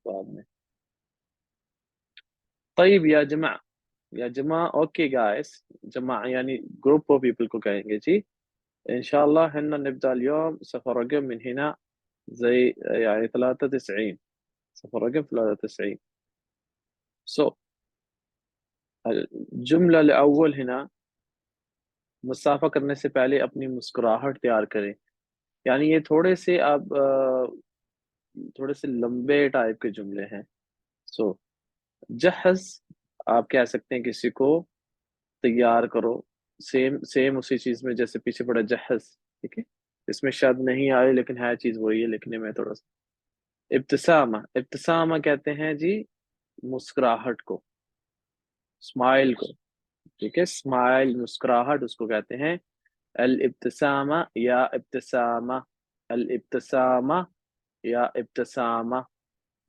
बाद में. طيب या जमा ओके गाइस, जमा यानी ग्रुप ऑफ पीपल को कहेंगे जी. ان شاء الله احنا نبدا اليوم صفر رقم من هنا زي يعني 93. صفر رقم 93. سو الجملة الأول هنا मुसाफा करने से पहले अपनी मुस्कुराहट तैयार करें. यानी ये थोड़े से आप थोड़े से लंबे टाइप के जुमले हैं. सो जहज आप कह सकते हैं किसी को तैयार करो. सेम सेम उसी चीज में जैसे पीछे पड़ा जहज. ठीक है, इसमें शब्द नहीं आए लेकिन है चीज वही है, लिखने में थोड़ा सा. इब्तिसामा, इब्तिसामा कहते हैं जी मुस्कुराहट को, स्माइल को. ठीक है, स्माइल मुस्कुराहट उसको कहते हैं अल इब्तिसामा या इब्तिसामा. अल इब्तिसामा या इब्तिसामा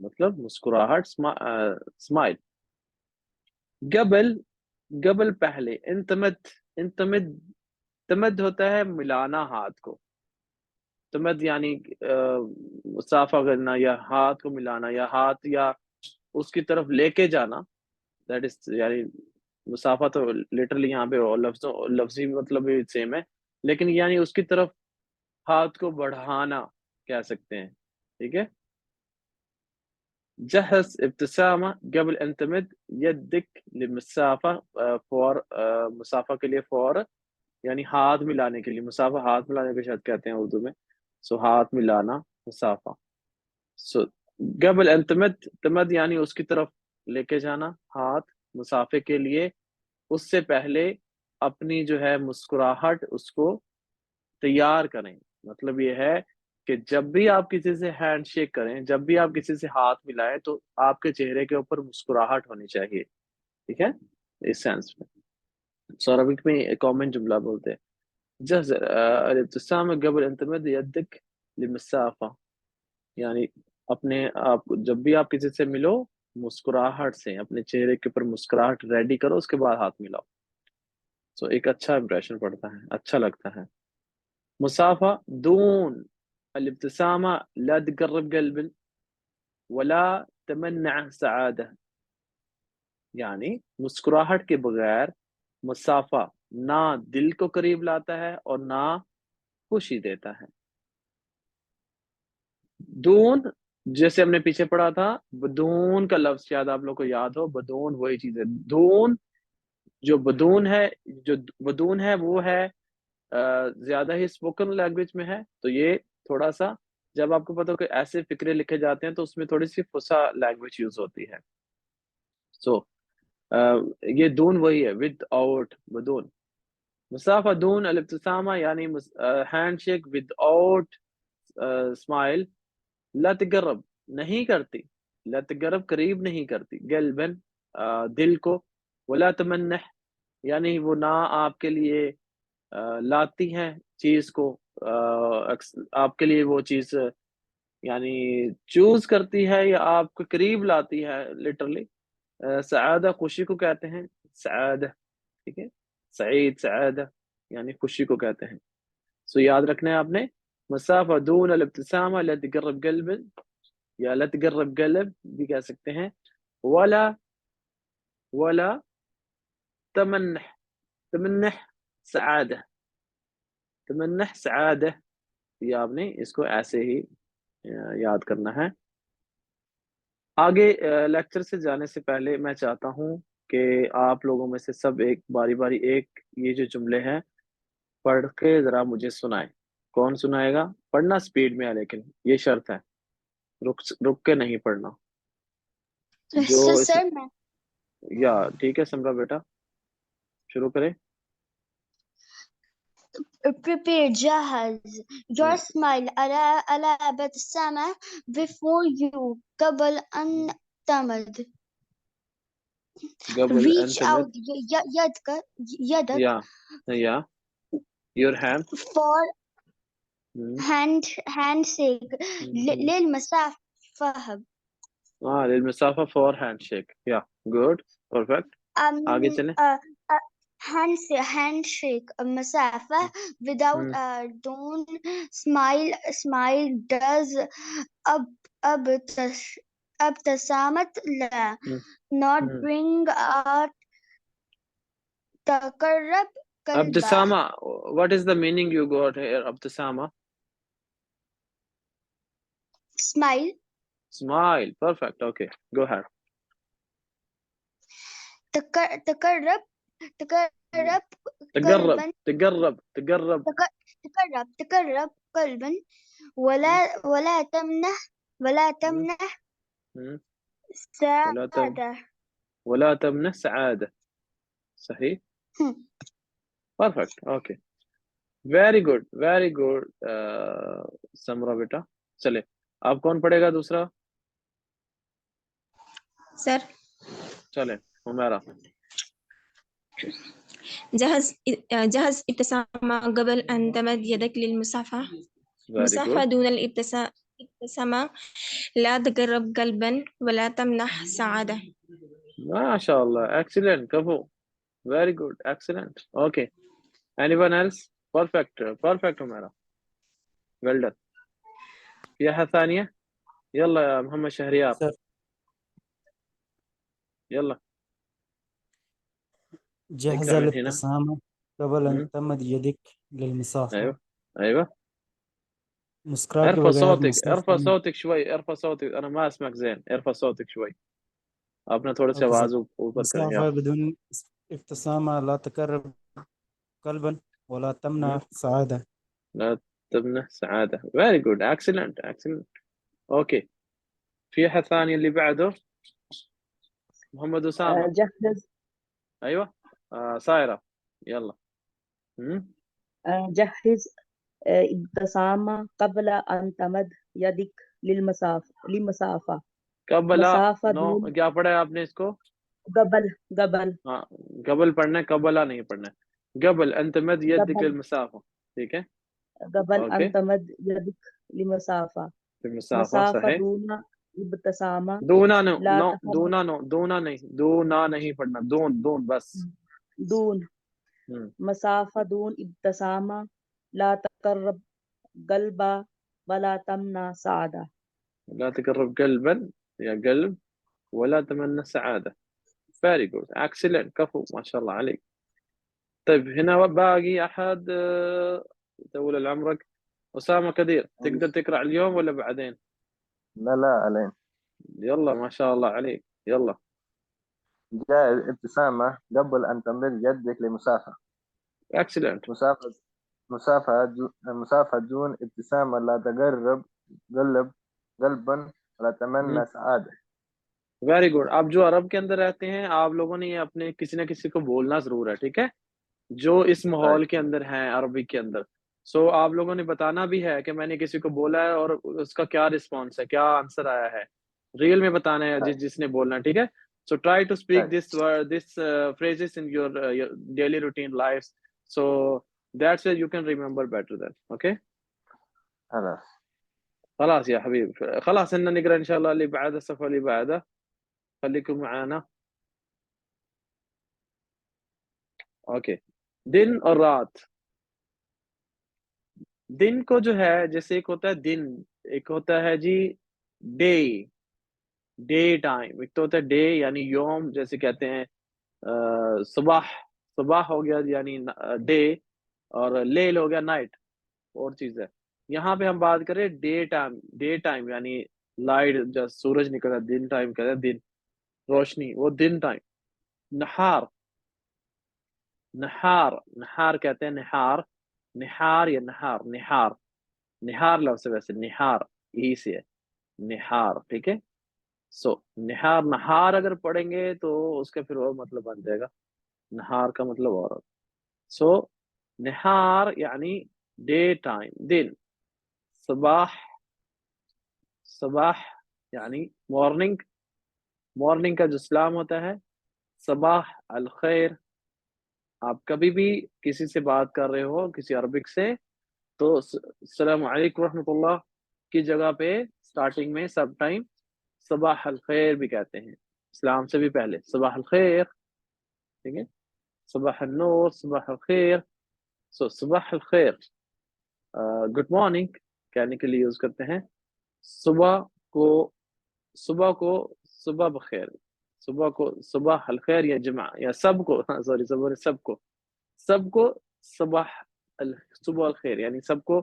मतलब मुस्कुराहट, स्माइल. गबल, गबल पहले. इंतमद, इंतमद, तमद होता है मिलाना हाथ को. तमद यानी मुसाफा करना या हाथ को मिलाना या हाथ या उसकी तरफ लेके जाना. दैट इज यानी मुसाफा तो लिटरली यहाँ पे लफ्जों लफ्जी मतलब भी सेम है, लेकिन यानी उसकी तरफ हाथ को बढ़ाना कह सकते हैं. ठीक है. جهز ابتسامة قبل أن تمد يدك للمسافة. فور مسافة के लिए फॉर यानी हाथ मिलाने के लिए. मुसाफा हाथ मिलाने को शायद कहते हैं उर्दू में. सो हाथ मिलाना मुसाफा. सो قبل أن تمد, तमद यानी उसकी तरफ लेके जाना हाथ मुसाफे के लिए. उससे पहले अपनी जो है मुस्कुराहट उसको तैयार करें. मतलब ये है कि जब भी आप किसी से हैंड शेक करें, जब भी आप किसी से हाथ मिलाएं, तो आपके चेहरे के ऊपर मुस्कुराहट होनी चाहिए. ठीक है, इस सेंस में. सो अरबिक में कॉमन जुमला बोलते हैं जहज الابتسامة قبل أن تمد يدك للمسافة. यानी अपने आप जब भी आप किसी से मिलो मुस्कुराहट से अपने चेहरे के ऊपर मुस्कुराहट रेडी करो, उसके बाद हाथ मिलाओ. सो एक अच्छा इंप्रेशन पड़ता है, अच्छा लगता है. مسافة دون الابتسامة لا تقرب قلب ولا تمنع سعادة. यानी मुस्कुराहट के बगैर मुसाफा ना दिल को करीब लाता है और ना खुशी देता है. दून जैसे हमने पीछे पढ़ा था, बदून का लफ्ज शायद आप लोग को याद हो. बदून वही चीज है. दून जो बदून है, जो बदून है वो है ज्यादा ही स्पोकन लैंग्वेज में है. तो ये थोड़ा सा जब आपको पता हो कि ऐसे फिक्रे लिखे जाते हैं तो उसमें थोड़ी सी फुसा लैंग्वेज यूज होती है. सो ये दून वही है विद आउट बदून. मुसाफा दून अल-इब्तिसामा यानी handshake without smile. ला तकरब नहीं करती, ला तकरब करीब नहीं करती, गलबन दिल को. वला तमन्नह यानी वो ना आपके लिए लाती हैं चीज को. आपके लिए वो चीज यानी चूज करती है या आपको करीब लाती है लिटरली. सआदा खुशी को कहते हैं सआदा. ठीक है, सईद सआदा यानी खुशी को कहते हैं. सो याद रखना है आपने. मसाफा दून अल-इब्तिसामा ला तकरब कल्बन या ला तकरब कल्ब भी कह सकते हैं. वला वला तमन्नह, तमन्नह सआदा, तमन्नह सआदा. ये आपने इसको ऐसे ही याद करना है. आगे लेक्चर से जाने से पहले मैं चाहता हूँ कि आप लोगों में से सब एक बारी बारी एक ये जो जुमले हैं पढ़ के जरा मुझे सुनाएं. कौन सुनाएगा? पढ़ना स्पीड में है लेकिन ये शर्त है, रुक रुक के नहीं पढ़ना. जो इस सर मैं या ठीक है समरा बेटा, शुरू करें. prepare جهز your smile على ابتسامة before you قبل أن تمد. قبل أن reach out تمد يدك या your hand. for handshake للمسافة. للمسافة for handshake. या good, perfect. आगे चलें. handshake مسافة without don't smile does अब ابتسامت لا Hmm. not Hmm. bring out تقرب قلبا Abdusama, what is the meaning you got here? Abdusama, smile smile. Perfect. Okay, go ahead. تقرب تقرب تقرب قلبا تقرب تقرب. تقرب قلبا Hmm. ولا Hmm. تمنح Hmm. سعادة ولا تمنح سعادة. صحيح. Perfect. Okay. Very good. Very good. समरा बेटा, चले आप कौन पढ़ेगा दूसरा? सर चले हुमैरा. جهز ابتسامة قبل أن تمد يدك للمصافحة. Very مصافحة good. دون الابتسامة لا تقرب قلبا ولا تمنح سعادة. ما شاء الله. Excellent. كفو. Very good. Excellent. Okay. Anyone else? Perfect. Perfect Humaira. Well done. في أحد ثانية؟ يلا يا محمد شهريار. سر يلا جهز اقرأ من هنا. الابتسامة قبل أن مم. تمد يدك للمصافحة. أيوه أيوه. مسكراك ارفع بغير صوتك، ارفع مصافحة. صوتك شوي، ارفع صوتك، أنا ما أسمعك زين. ارفع صوتك شوي. आपने थोड़ा सा أوكي سر. आवाज ऊपर करें مصافحة आप. بدون ابتسامة لا تقرب قلبا ولا تمنع سعادة. لا تمنح سعادة. very good. excellent excellent. Okay. في أحد ثاني اللي بعده؟ محمد أسامة. جهز أيوه. سايرة. يلا. جهز ابتسامة قبل أن تمد يدك للمسافة कबला. مسافة नो دون क्या पढ़ा है आपने इसको? قبل हाँ قبل पढ़ना है, कबला नहीं पढ़ना है. قبل أن تمد يدك قبل المسافة. ठीक है. قبل اوكي. أن تمد يدك لمسافة في المسافة مسافة صحيح. دون ابتسامة दूना नो لا नो تقرب दूना नो दूना नहीं, दूना नहीं पढ़ना, दून दून बस. دون हम्म. مسافة دون ابتسامة لا تقرب قلبا ولا تمنع سعادة. لا تقرب قلبا يا قلب ولا تمنى سعادة. very good. excellent. كفو ما شاء الله عليك. طيب هنا باقي أحد طول العمرك. أسامة كدير تقدر تقرأ اليوم ولا بعدين؟ لا الين. يلا ما شاء الله عليك. يلا. جاء ابتسامة قبل أن تمد يدك لمسافة. excellent. مسافة دون ابتسامة لا تقرب قلبا ولا تمنى سعادة. very good. आप जो अरब के अंदर रहते हैं, आप लोगों ने ये अपने किसी ना किसी को बोलना जरूर है, ठीक है, जो इस माहौल के अंदर हैं अरबी के अंदर. सो आप लोगों ने बताना भी है कि मैंने किसी को बोला है और उसका क्या रिस्पॉन्स है, क्या आंसर आया है, रियल में बताना है जिसने बोलना है, ठीक है. So try to speak this phrases in your daily routine lives, so that's where you can remember better then. okay. خلاص يا حبيبي, خلاص إننا نقرأ إن شاء الله اللي بعده, الصفحة اللي بعده. خليكم معانا. ओके. दिन और रात. दिन को जो है, जैसे एक होता है दिन, एक होता है जी डे, डे टाइम. एक तो होता है डे यानी योम, जैसे कहते हैं सुबह, सुबह हो गया यानी डे, और लेल हो गया नाइट, और चीज है. यहाँ पे हम बात करें डे टाइम. डे टाइम यानी लाइट, जब सूरज निकला दिन टाइम कहते हैं, दिन रोशनी, वो दिन टाइम. नहार, नहार, नहार कहते हैं, नहार, निहार या नहार, निहार, निहार लफ्ज से वैसे निहार यही से है, निहार, ठीक है. सो निहार, नहार अगर पढ़ेंगे तो उसका फिर और मतलब बन जाएगा, नहार का मतलब और. सो निहार यानी डे टाइम, दिन. सुबह, सुबह यानी मॉर्निंग, मॉर्निंग का जो सलाम होता है, सबाह अल खैर. आप कभी भी किसी से बात कर रहे हो, किसी अरबिक से, तो अस्सलाम वालेकुम रहमतुल्लाह की जगह पे स्टार्टिंग में सब टाइम सबाह अल खैर भी कहते हैं, इस्लाम से भी पहले सबाह अल खैर, ठीक है. सबाह अल नूर, सबाह अल खैर. सो सबाह अल खैर गुड मॉर्निंग कहने के लिए यूज करते हैं. सुबह को सुबह को सुबह बखैर, सुबह को सुबह अल खैर या जमा या सबको, सॉरी सबको सबको सुबह सुबह अल खैर, यानी सबको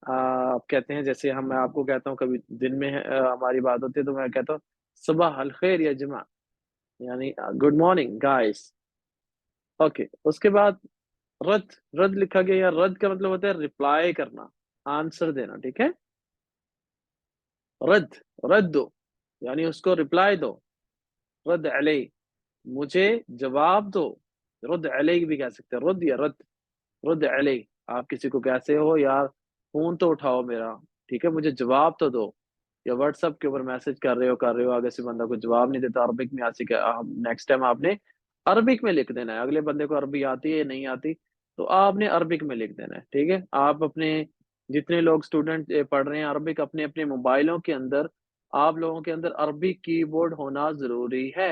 आप कहते हैं, जैसे हम मैं आपको कहता हूँ कभी दिन में हमारी बात होती है तो मैं कहता हूँ सुबह अल खैर या जमा, यानी गुड मॉर्निंग गाइस। ओके, उसके बाद रद्द, रद्द लिखा गया, या रद्द का मतलब होता है रिप्लाई करना, आंसर देना, ठीक है। रद्द, रद्द दो यानी उसको रिप्लाई दो, रद्द अलई, मुझे जवाब दो, रद्द अलई भी कह सकते हैं, रद्द या रद्द, रद्द अलई, आप किसी को कैसे हो यार, फोन तो उठाओ मेरा, ठीक है, मुझे जवाब तो दो। या व्हाट्सएप के ऊपर मैसेज कर रहे हो, आगे से बंदा को जवाब नहीं देता, अरबिक में आती, नेक्स्ट टाइम आपने अरबिक में लिख देना है, अगले बंदे को अरबी आती है या नहीं आती तो आपने अरबिक में लिख देना है, ठीक है। आप अपने जितने लोग स्टूडेंट पढ़ रहे हैं अरबिक, अपने अपने मोबाइलों के अंदर आप लोगों के अंदर अरबिक कीबोर्ड होना जरूरी है।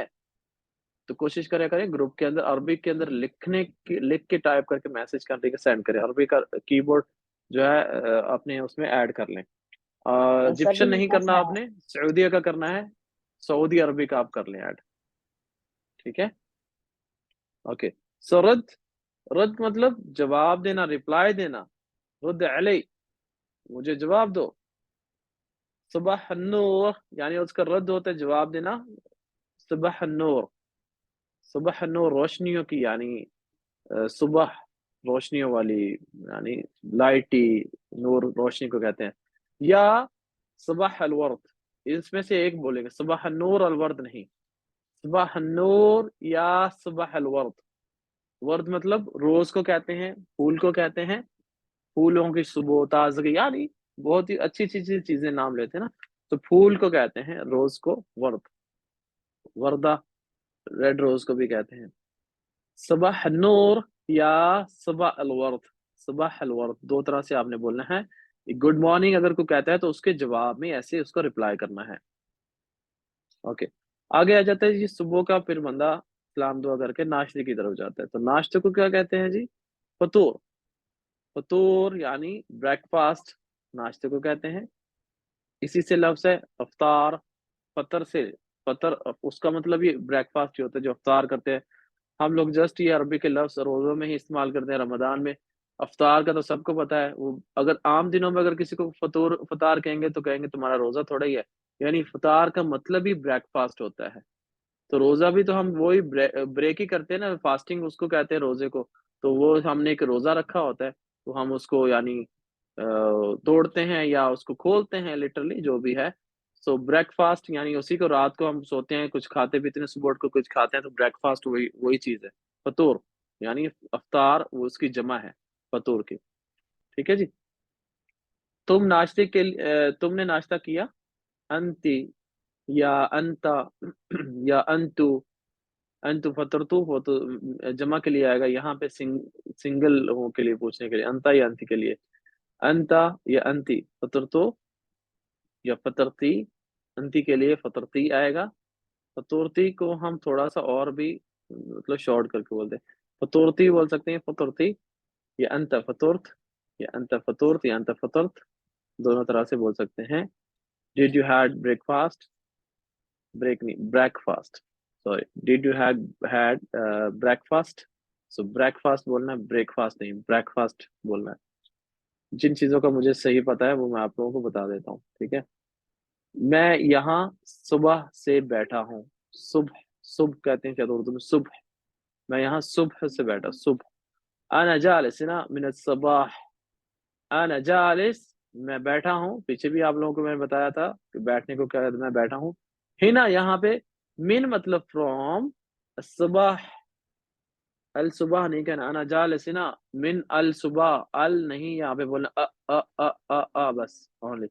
तो कोशिश करें ग्रुप के अंदर अरबिक के अंदर लिख के टाइप करके मैसेज करके सेंड करें, अरबिक का कीबोर्ड जो है अपने उसमें ऐड कर लें। सर जी इजिप्शियन मेरे नहीं पास करना आपने, सऊदी का करना है, सऊदी अरबी का आप कर लें ऐड, ठीक है। ओके, सो रद्द, रद्द मतलब जवाब देना, रिप्लाई देना, रद्द अलई, मुझे जवाब दो। सुबह नूर यानी उसका रद्द होता है जवाब देना, सुबह नूर, सुबह नूर रोशनियों की, यानी सुबह रोशनियों वाली, यानी लाइटी, नूर रोशनी को कहते हैं। या सुबह अलवर्द, इसमें से एक बोलेंगे, सुबह नूर अलवर्द नहीं, सुबह नूर या सुबह अलवर्द। वर्द मतलब रोज को कहते हैं, फूल को कहते हैं, फूलों की सुबह ताजगी, यानी बहुत ही अच्छी अच्छी चीजें नाम लेते हैं ना, तो फूल को कहते हैं, रोज को वर्द, वर्दा, रेड रोज को भी कहते हैं। सुबह नूर या सुबह अलवर्द, सुबह अलवर्द दो तरह से आपने बोलना है। गुड मॉर्निंग अगर कोई कहता है तो उसके जवाब में ऐसे उसको रिप्लाई करना है। ओके, आगे आ जाता है जी सुबह का, फिर बंदा सलाम दुआ करके नाश्ते की तरफ जाता है, तो नाश्ते को क्या कहते हैं जी, फतूर, फतूर यानी ब्रेकफास्ट, नाश्ते को कहते हैं। इसी से लफ्ज है अफ्तार, फतर से, फतर उसका मतलब ये ब्रेकफास्ट ही होता है जो अफ्तार करते हैं हम लोग, जस्ट ये अरबी के लफ्ज रोज़ों में ही इस्तेमाल करते हैं, रमजान में। अफ्तार का तो सबको पता है, वो अगर आम दिनों में अगर किसी को फतूर फतार कहेंगे तो कहेंगे तुम्हारा रोज़ा थोड़ा ही है, यानी फतार का मतलब ही ब्रेकफास्ट होता है। तो रोज़ा भी तो हम वही ब्रेक ही करते हैं ना, फास्टिंग उसको कहते हैं रोज़े को, तो वो हमने एक रोज़ा रखा होता है तो हम उसको यानी तोड़ते हैं या उसको खोलते हैं, लिटरली जो भी है। सो ब्रेकफास्ट यानी उसी को, रात को हम सोते हैं कुछ खाते पीते हैं, सुबह उठ को कुछ खाते हैं, तो ब्रेकफास्ट वही वही चीज है। फतूर यानी अफ्तार, वो उसकी जमा है फतूर की, ठीक है जी। तुम नाश्ते के तुमने नाश्ता किया, अंती या अंता या अंतु, अंतु फतरतु वो तो जमा के लिए आएगा, यहाँ पे सिंगल लोगों के लिए पूछने के लिए, अंता या अंति के लिए, अंता या अंति, फतरतु या फतरती, अंति के लिए फतरती आएगा। फतूरती को हम थोड़ा सा और भी मतलब शॉर्ट करके बोलते हैं, फतूरती बोल सकते हैं, फतूरती या अंत फतूर्त, या अंत फतूर्त या अंत फतूर्त, दोनों तरह से बोल सकते हैं। Did you had breakfast, break नहीं breakfast, sorry, did you had breakfast, so breakfast बोलना है, ब्रेकफास्ट नहीं, ब्रेकफास्ट बोलना है। जिन चीजों का मुझे सही पता है वो मैं आप लोगों को बता देता हूँ, ठीक है। मैं यहाँ सुबह से बैठा हूँ, सुबह, सुबह कहते हैं शायद उर्दू में सुबह, मैं यहाँ सुबह से बैठा, सुबह। अना जालिस ना मिन सबाह, अना जालिस मैं बैठा हूँ, पीछे भी आप लोगों को मैंने बताया था कि बैठने को क्या कहते हैं, मैं बैठा हूँ। हिना यहाँ पे मिन मतलब फ्रॉम, सुबह, अल सुबह नहीं कहना, अना जालिस ना मिन अल सुबह, अल नहीं यहाँ पे बोलना, बस ओनली,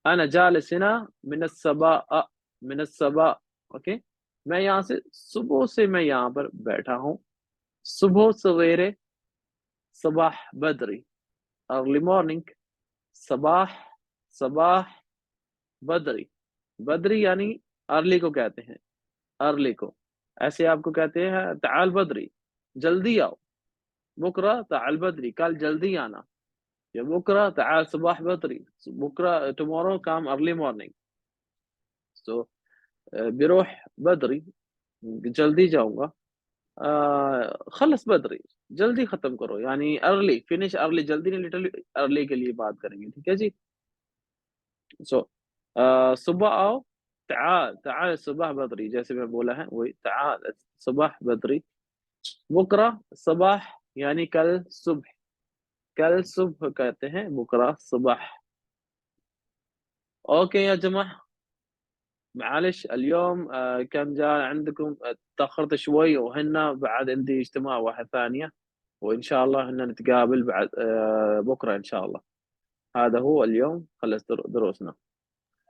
अना जालिसिना मिन सबा, मिन सबा, ओके। मैं यहाँ से सुबह से मैं यहाँ पर बैठा हूँ, सुबह सवेरे, सबाह बदरी, अर्ली मॉर्निंग, सबाह, सबाह बदरी, बदरी यानी अर्ली को कहते हैं, अर्ली को ऐसे आपको कहते हैं ताल बदरी, जल्दी आओ, बुकरा ताल बदरी, कल जल्दी आना, या बुकरा ताल सुबह बदरी, बुकरा टुमारो कम अर्ली मॉर्निंग। सो بيروح بدري، جلدی جاؤں گا. خلص بدری، جلدی ختم کرو، یعنی ارلی، فنش ارلی، جلدی نہیں، لٹرلی ارلی کے لیے بات کریں گے. ٹھیک ہے جی. سو صبح آؤ، تعال تعال الصباح بدری، جیسے میں بولا ہے وہی تعال صبح بدری. بکرا صباح یعنی کل صبح، کل صبح کہتے ہیں بکرا صبح. اوكي يا جماعة، معلش اليوم كان جاء عندكم تأخرت شوي، وهنا بعد عندي اجتماع واحد ثانية، وإن شاء الله هنا نتقابل بعد بكرة إن شاء الله. هذا هو اليوم خلص دروسنا.